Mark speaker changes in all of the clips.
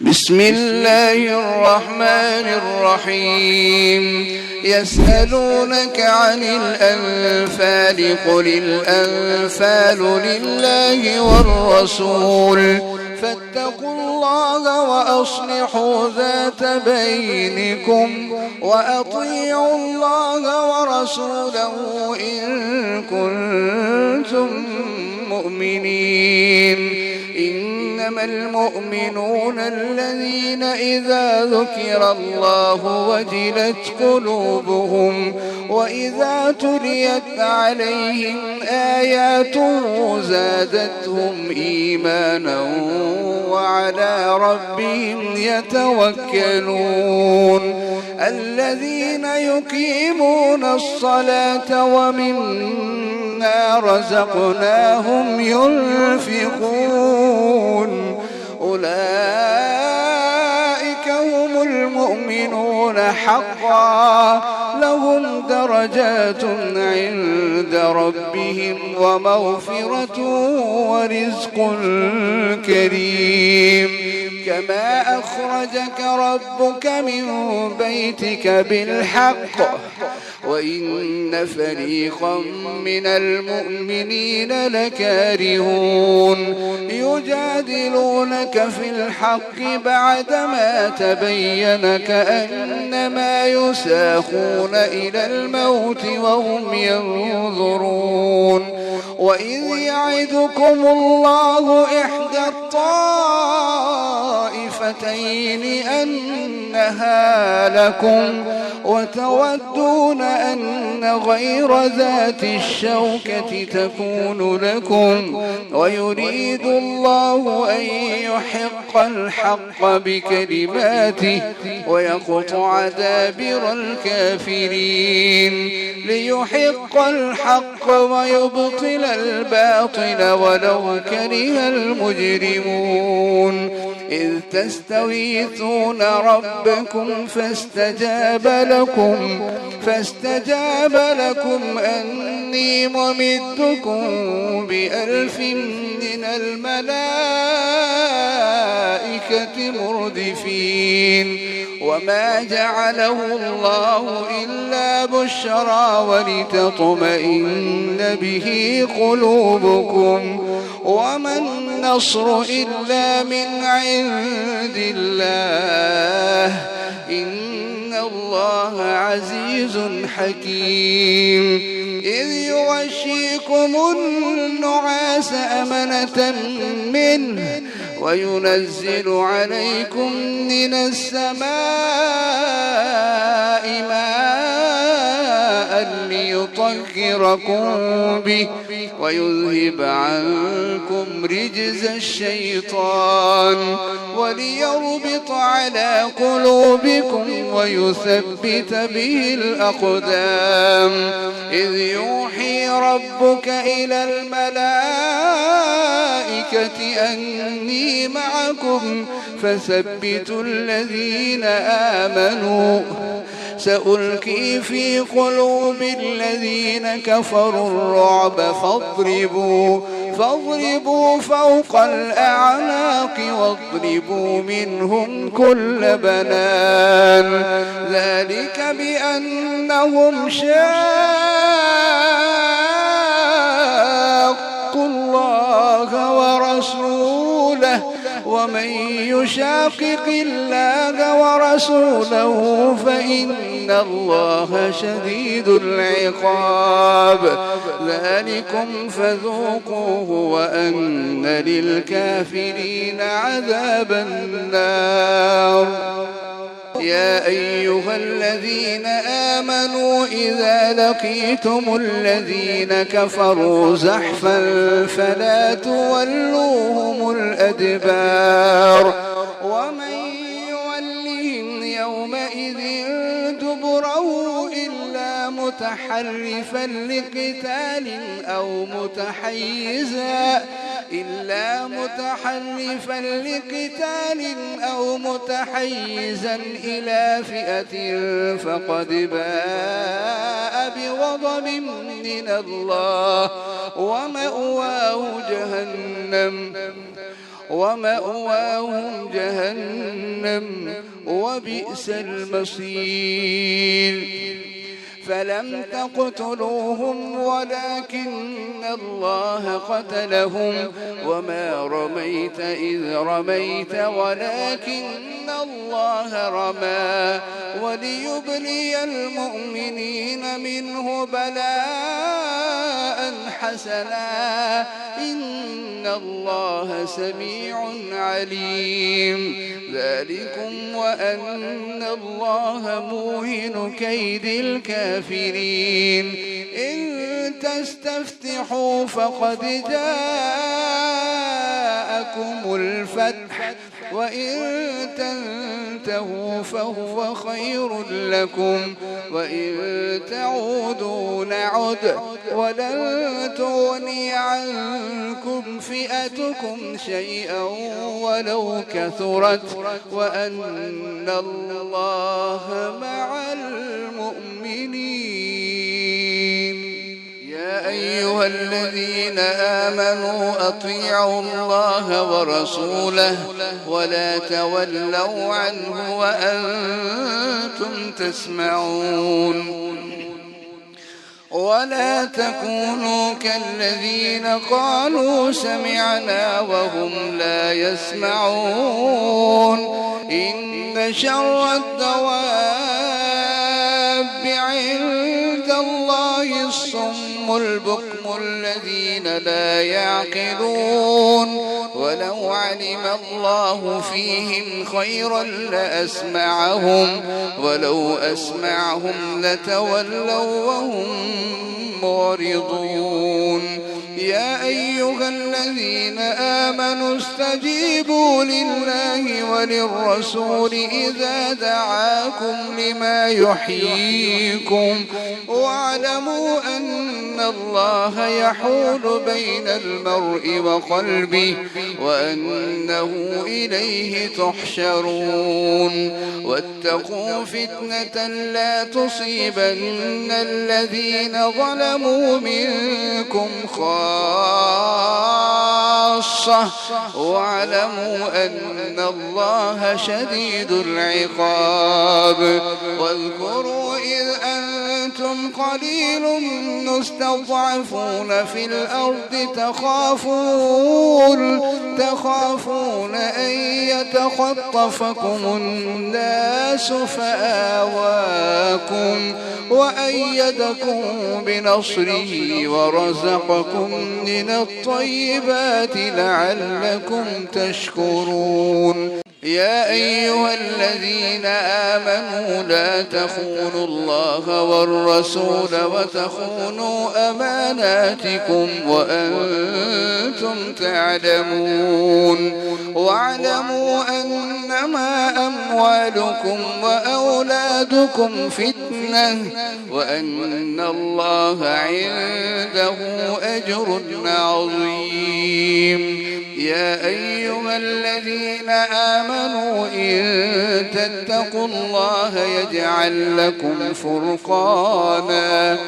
Speaker 1: بسم الله الرحمن الرحيم يسألونك عن الأنفال قل الأنفال لله والرسول فاتقوا الله وأصلحوا ذات بينكم وأطيعوا الله ورسوله إن كنتم مؤمنين. إنما المؤمنون الذين إذا ذكر الله وجلت قلوبهم وإذا تليت عليهم آياته زادتهم إيمانا وعلى ربهم يتوكلون. الذين يقيمون الصلاة ومما رزقناهم ينفقون أولئك هم المؤمنون حقا لهم درجات عند ربهم ومغفرة ورزق كريم. كما أخرجك ربك من بيتك بالحق وإن فريقا من المؤمنين لكارهون يجادلونك في الحق بعدما تبين كأنما يساقون إلى الموت وهم ينظرون. وإذ يعدكم الله إحدى الطائفتين أنها لكم وتودون أن غير ذات الشوكة تكون لكم ويريد الله أن يحق الحق بكلماته ويقطع دابر الكافرين ليحق الحق ويبطل الباطل ولو كره المجرمون. إذ تستغيثون ربكم فاستجاب لكم أني ممدكم ب1000 من الملائكة مردفين. وما جعله الله إلا بشرى ولتطمئن به قلوبكم وما النصر إلا من عند الله إن الله عزيز حكيم. إذ يغشيكم النعاس أمنة منه وينزل عليكم من السماء ماء ليطهركم به ويذهب عنكم رجز الشيطان وليربط على قلوبكم ويثبت به الأقدام. إذ يوحي ربك إلى الملائكة أني معكم فثبتوا الذين آمنوا سألقي في قلوب الذين كفروا الرعب فاضربوا فوق الأعناق واضربوا منهم كل بنان. ذلك بأنهم شاقوا الله ورسوله ومن يشاقق الله ورسوله فإن الله شديد العقاب. ذلكم فذوقوه وأن للكافرين عذاب النار. يا أيها الذين آمنوا إذا لقيتم الذين كفروا زحفا فلا تولوهم الأدبار ومن يولهم يومئذ دبره إلا متحرفا لقتال أو متحيزا إلى فئة فقد باء بغضب من الله ومأواهم جهنم جهنم وبئس المصير فلم تقتلوهم ولكن الله قتلهم وما رميت إذ رميت ولكن الله رمى وليبلي المؤمنين منه بلاء حسنا إن الله سميع عليم ذلكم وأن الله موهن كيد الكافرين إن تستفتحوا فقد جاءكم الفتح وإن تنتهوا فهو خير لكم وإن تعودوا نعد ولن تغني عنكم فئتكم شيئا ولو كثرت وأن الله مع المؤمنين يا أيها الذين آمنوا أطيعوا الله ورسوله ولا تولوا عنه وأنتم تسمعون ولا تكونوا كالذين قالوا سمعنا وهم لا يسمعون إن شر الدواب عند الله الصم البكم الذين لا يعقلون ولو علم الله فيهم خيرا لأسمعهم ولو أسمعهم لتولوا وهم معرضون يا أيها الذين آمنوا استجيبوا لله وللرسول إذا دعاكم لما يحييكم واعلموا أن الله يحول بين المرء وقلبه وأنه إليه تحشرون واتقوا فتنة لا تصيبن الذين ظلموا منكم خاصة واعلموا أن الله شديد العقاب واذكروا إذ أنتم قليل مستضعفون في الأرض تخافون أن يتخطفكم الناس فآواكم وأيدكم بنصره ورزقكم من الطيبات لعلكم تشكرون يا أيها الذين آمنوا لا تخونوا الله والرسول وتخونوا أماناتكم وأنتم تعلمون واعلموا أنما أموالكم وأولادكم فتنة وأن الله عنده أجر عظيم يا أيها الذين آمنوا إن تتقوا الله يجعل لكم فرقانا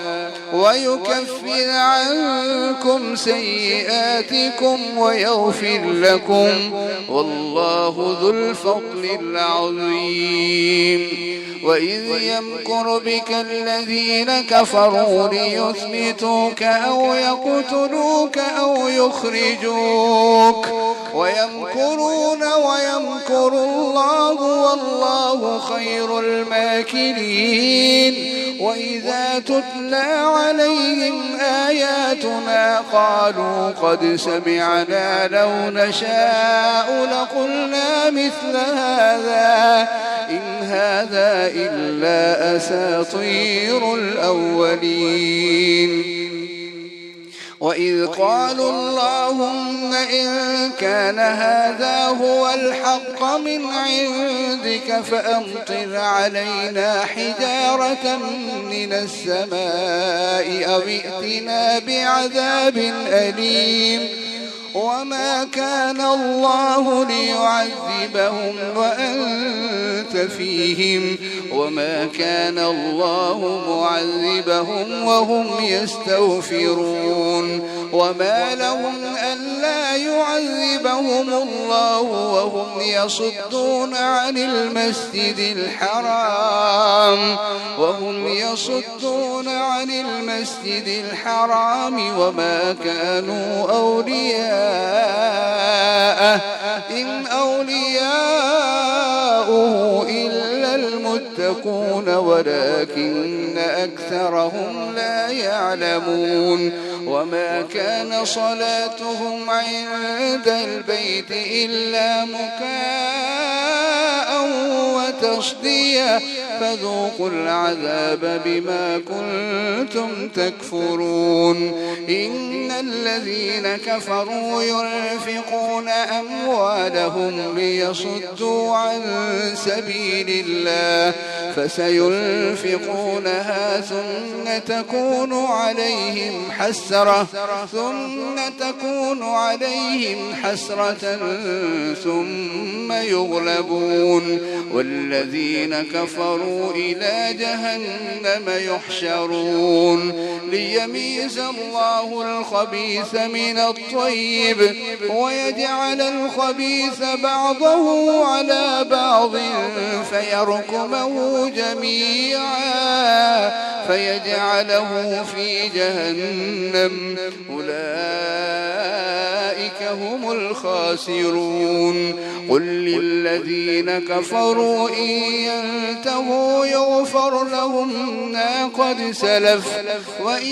Speaker 1: ويكفر عنكم سيئاتكم ويغفر لكم والله ذو الفضل العظيم وإذ يمكر بك الذين كفروا ليثبتوك أو يقتلوك أو يخرجوك ويمكرون ويمكر الله والله خير الماكرين وإذا تتلى عليهم آياتنا قالوا قد سمعنا لو نشاء لقلنا مثل هذا إن هذا إلا أساطير الأولين وإذ قالوا اللهم إن كان هذا هو الحق من عندك فأمطر علينا حجارة من السماء أو ائتنا بعذاب أليم وما كان الله ليعذبهم وأنت فيهم وما كان الله معذبهم وهم يستغفرون وما لهم ألا يعذبهم الله وهم يصدون عن المسجد الحرام وما كانوا أولياءه إن أولياؤه إلا المتقون ولكن أكثرهم لا يعلمون وما كان صلاتهم عند البيت إلا مكاء وتصدية فذوقوا العذاب بما كنتم تكفرون إن الذين كفروا ينفقون أموالهم ليصدوا عن سبيل الله فسينفقونها ثم تكون عليهم حسرة ثم يغلبون والذين كفروا إلى جهنم يحشرون ليميز الله الخبيث من الطيب ويجعل الخبيث بعضه على بعض فيركمه جميعا فيجعله في جهنم أولئك هم الخاسرون قل للذين كفروا إن ينتهوا يغفر لهم ما قد سلف وإن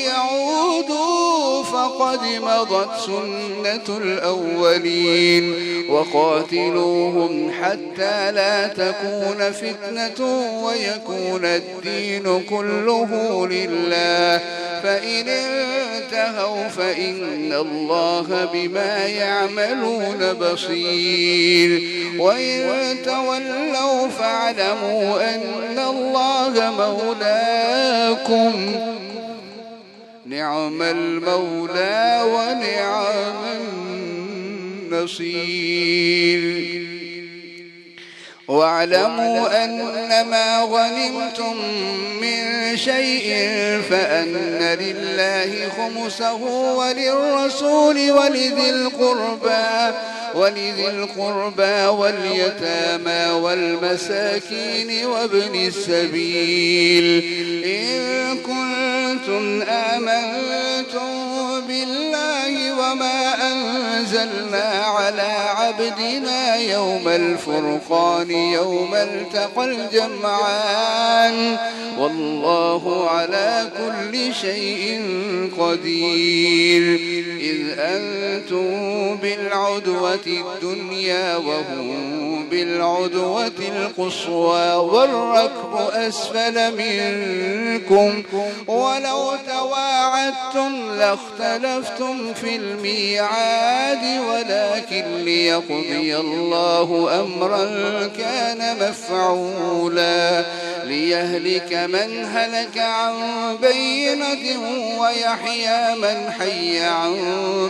Speaker 1: يعودوا فقد مضت سنة الأولين وقاتلوهم حتى لا تكون فتنة ويكون الدين كله لله فإن انتهوا فإن الله بما يعملون بصير وإن تولوا فاعلموا أن الله مولاكم نعم المولى ونعم النصير واعلموا أنما غنمتم من شيء فأن لله خمسه وللرسول ولذي القربى واليتامى والمساكين وابن السبيل إن كنتم آمنتم بالله وما أنزلنا على عبدنا يوم الفرقان يوم التقى الجمعان والله على كل شيء قدير إذ أنتم بالعدوة الدنيا وهم بالعدوة القصوى والركب أسفل منكم ولو تواعدتم لاختلفتم في الميعاد ولكن ليقضي الله أمرا كان مفعولا ليهلك من هلك عن بينة ويحيى من حي عن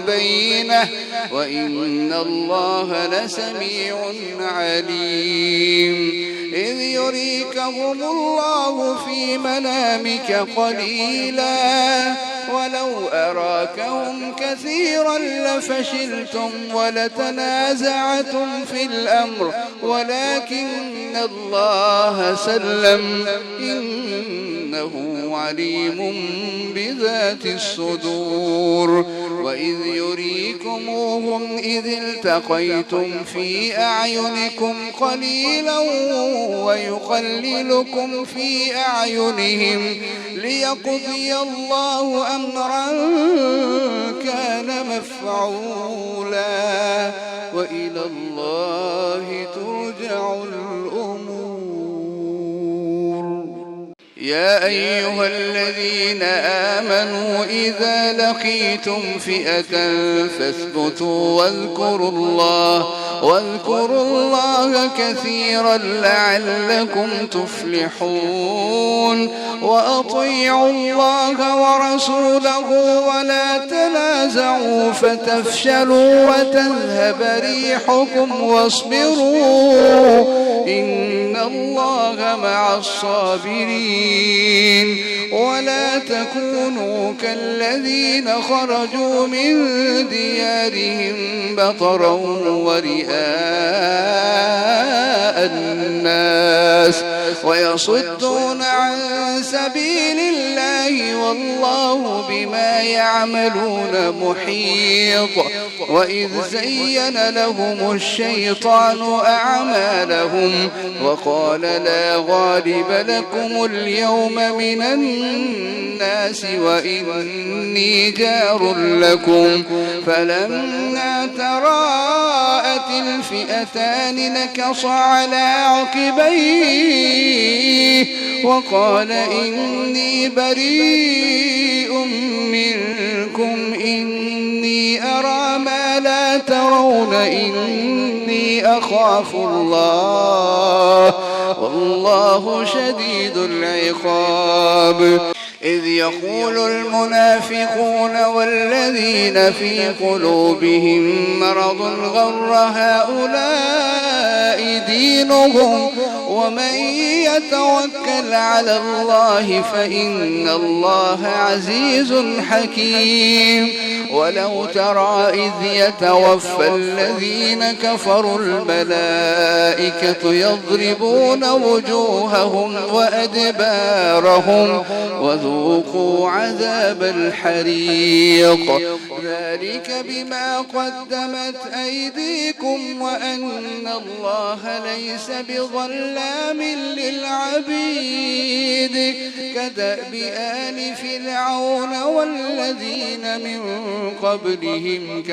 Speaker 1: بينة وإن الله لسميع عليم إذ يريكهم الله في منامك قليلا ولو أراكهم كثيرا لفشلتم ولتنازعتم في الأمر ولكن الله سلم إنه عليم بذات الصدور وإذ يريكموهم إذ التقيتم في أعينكم قليلا ويقللكم في أعينهم ليقضي الله أمرا كان مفعولا وإلى الله ترجع الأمور يا أيها الذين آمنوا إذا لقيتم فئة فاثبتوا واذكروا الله كثيرا لعلكم تفلحون وأطيعوا الله ورسوله ولا تنازعوا فتفشلوا وتذهب ريحكم واصبروا إن الله مع الصابرين ولا تكونوا كالذين خرجوا من ديارهم بطرا ورئاء الناس ويصدون عن سبيل الله والله بما يعملون محيط. وإذ زين لهم الشيطان أعمالهم وقال لا غالب لكم اليوم من الناس وإني جار لكم فلما تراءت الفئتان نكص على عقبيه وقال إني بريء منكم إني أرى ما لا ترون إني أخاف الله والله شديد العقاب. إذ يقول المنافقون والذين في قلوبهم مرض غر هؤلاء دينهم ومن يتوكل على الله فإن الله عزيز حكيم. ولو ترى إذ يتوفى الذين كفروا الملائكة يضربون وجوههم وأدبارهم وذوقوا عذاب الحريق ذلك بما قدمت أيديكم وأن الله ليس بظلام للعبيد. كدأب آل فرعون والذين من قبلهم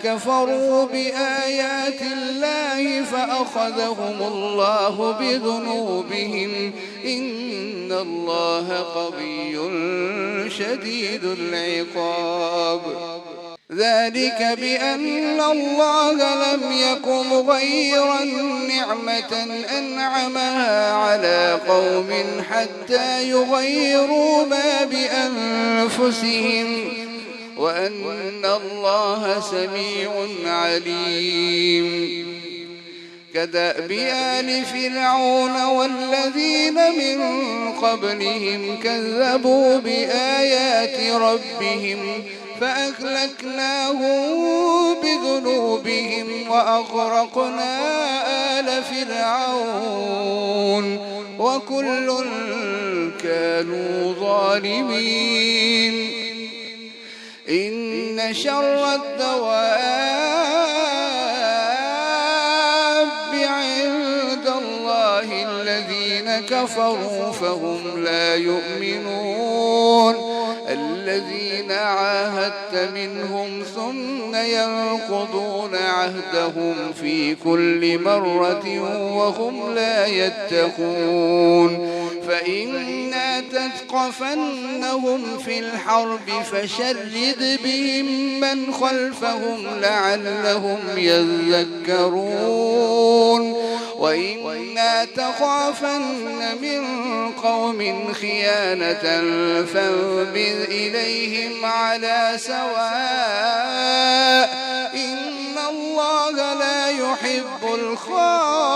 Speaker 1: كفروا بآيات الله فأخذهم الله بذنوبهم إن الله قوي شديد العقاب. ذلك بأن الله لم يك مغيرا نعمة أنعمها على قوم حتى يغيروا ما بأنفسهم وأن الله سميع عليم. كدأب آل فرعون والذين من قبلهم كذبوا بآيات ربهم فأهلكناهم بذنوبهم وأغرقنا آل فرعون وكل كانوا ظالمين. إن شر الدواب عند الله الذين كفروا فهم لا يؤمنون الذين عاهدت منهم ثم ينقضون عهدهم في كل مرة وهم لا يتقون. فإنا تثقفنهم في الحرب فشرد بهم من خلفهم لعلهم يذكرون. وإنا تخافن من قوم خيانة فانبذ إليهم على سواء إن الله لا يحب الخائنين.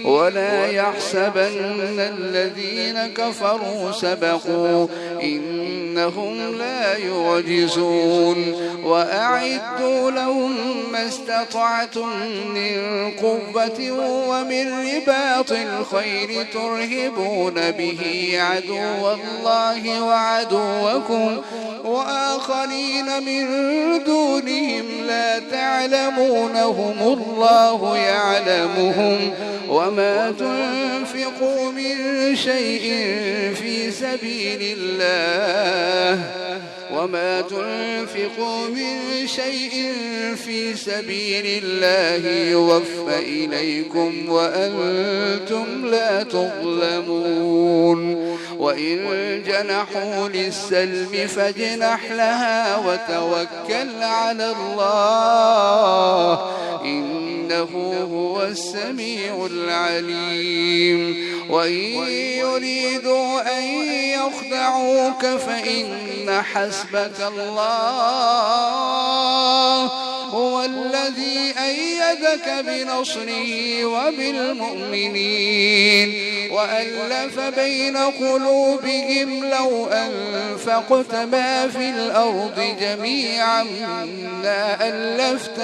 Speaker 1: ولا يحسبن الذين كفروا سبقوا إنهم لا يعجزون. وأعدوا لهم ما استطعتم من قوة ومن رباط الخيل ترهبون به عدو الله وعدوكم وآخرين من دونهم لا تعلمونهم الله يعلمهم. وما تنفقوا من شيء في سبيل الله يوفى إليكم وأنتم لا تظلمون. وإن جنحوا للسلم فاجنح لها وتوكل على الله إنه هو السميع العليم. وإن يريدوا أن يخدعوك فإن حسبك الله هو الذي الذي أيدك بنصره وبالمؤمنين وألف بين قلوبهم لو أنفقت ما في الأرض جميعا ما ألفت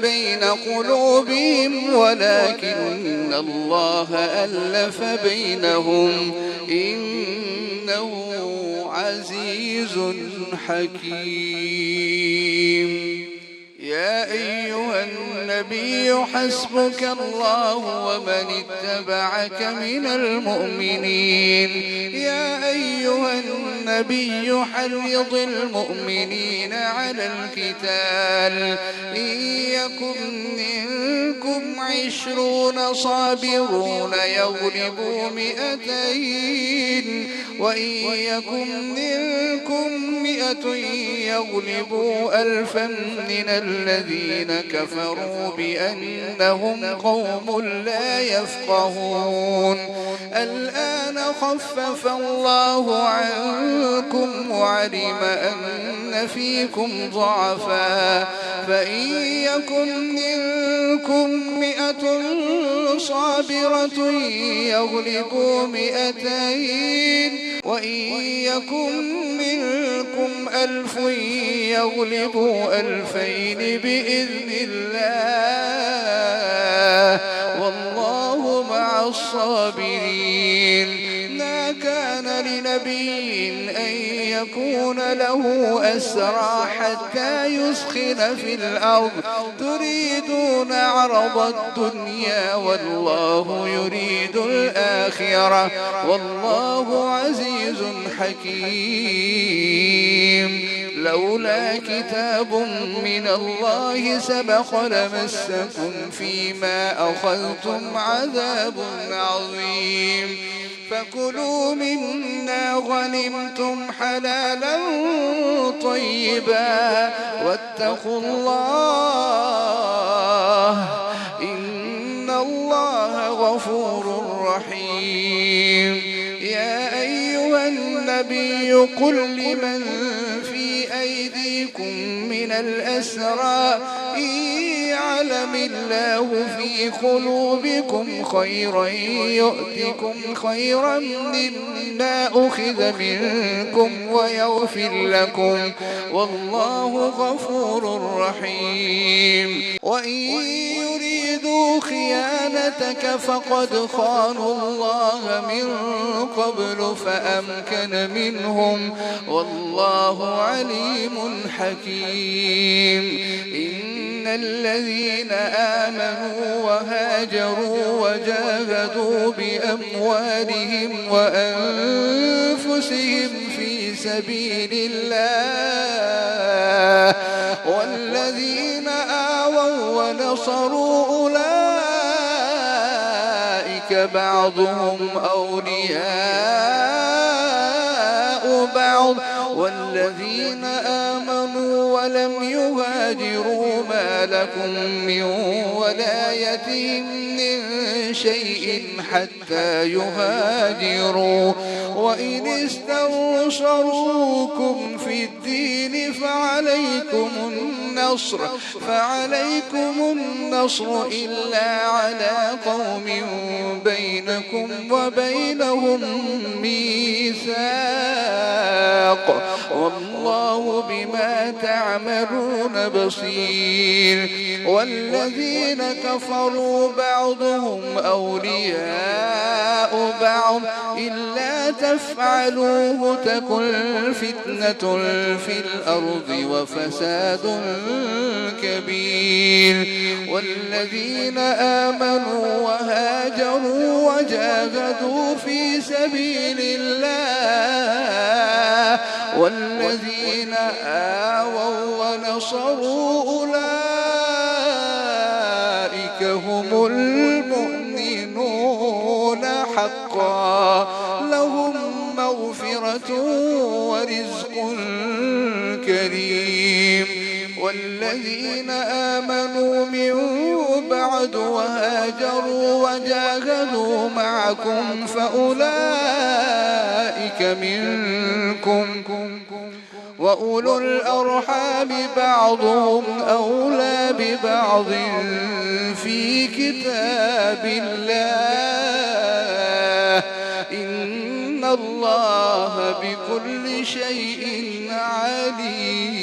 Speaker 1: بين قلوبهم ولكن الله ألف بينهم إنه عزيز حكيم. يا أيها النبي حسبك الله ومن اتبعك من المؤمنين. يا أيها النبي حرض المؤمنين على القتال إن يكن منكم 20 صابرون يغلبوا 200 وإن يكن منكم 100 يغلبوا 1000 من الذين كفروا بأنهم قوم لا يفقهون. الآن خفف الله عنكم وعلم أن فيكم ضعفا فإن يكن منكم 100 صابرة يغلبوا 200 وإن يكن منكم 1000 يغلبوا 2000 بإذن الله والله مع الصابرين. ما كان لنبي أن يكون له أسرى حتى يسخن في الأرض تريدون عرض الدنيا والله يريد الآخرة والله عزيز حكيم. لولا كتاب من الله سبق لمسكم فيما أخذتم عذاب عظيم. فكلوا مما غنمتم حلالا طيبا واتقوا الله إن الله غفور رحيم. يا أيها النبي قل لمن في أيديكم من الأسرى إن يعلم الله في قلوبكم خيرا يؤتكم خيرا مما أخذ منكم ويغفر لكم والله غفور رحيم. وإن يريدوا خيانتك فقد خانوا الله من قبل فأمكن منهم والله عليم حكيم. إن الذين آمنوا وهاجروا وجاهدوا بأموالهم وأنفسهم في سبيل الله والذين آووا ونصروا أولئك بعضهم أولياء بعض والذين آمنوا ولم يهاجروا ما لكم من ولايتهم من شيء حتى يهاجروا وإن استنصروكم في الدين فعليكم النصر إلا على قوم بينكم وبينهم ميثاق والله بما تعملون بصير. والذين كفروا بعضهم أولياء بعض إلا تفعلوه تكن فتنة في الأرض وفساد كبير. والذين آمنوا وهاجروا وجاهدوا في سبيل الله والذين آووا ونصروا أولئك هم المؤمنون حقا لهم مغفرة ورزق كريم. والذين آمنوا من بعد وهاجروا وجاهدوا معكم فأولئك منكم وأولو الأرحام بعضهم أولى ببعض في كتاب الله إن الله بكل شيء عليم.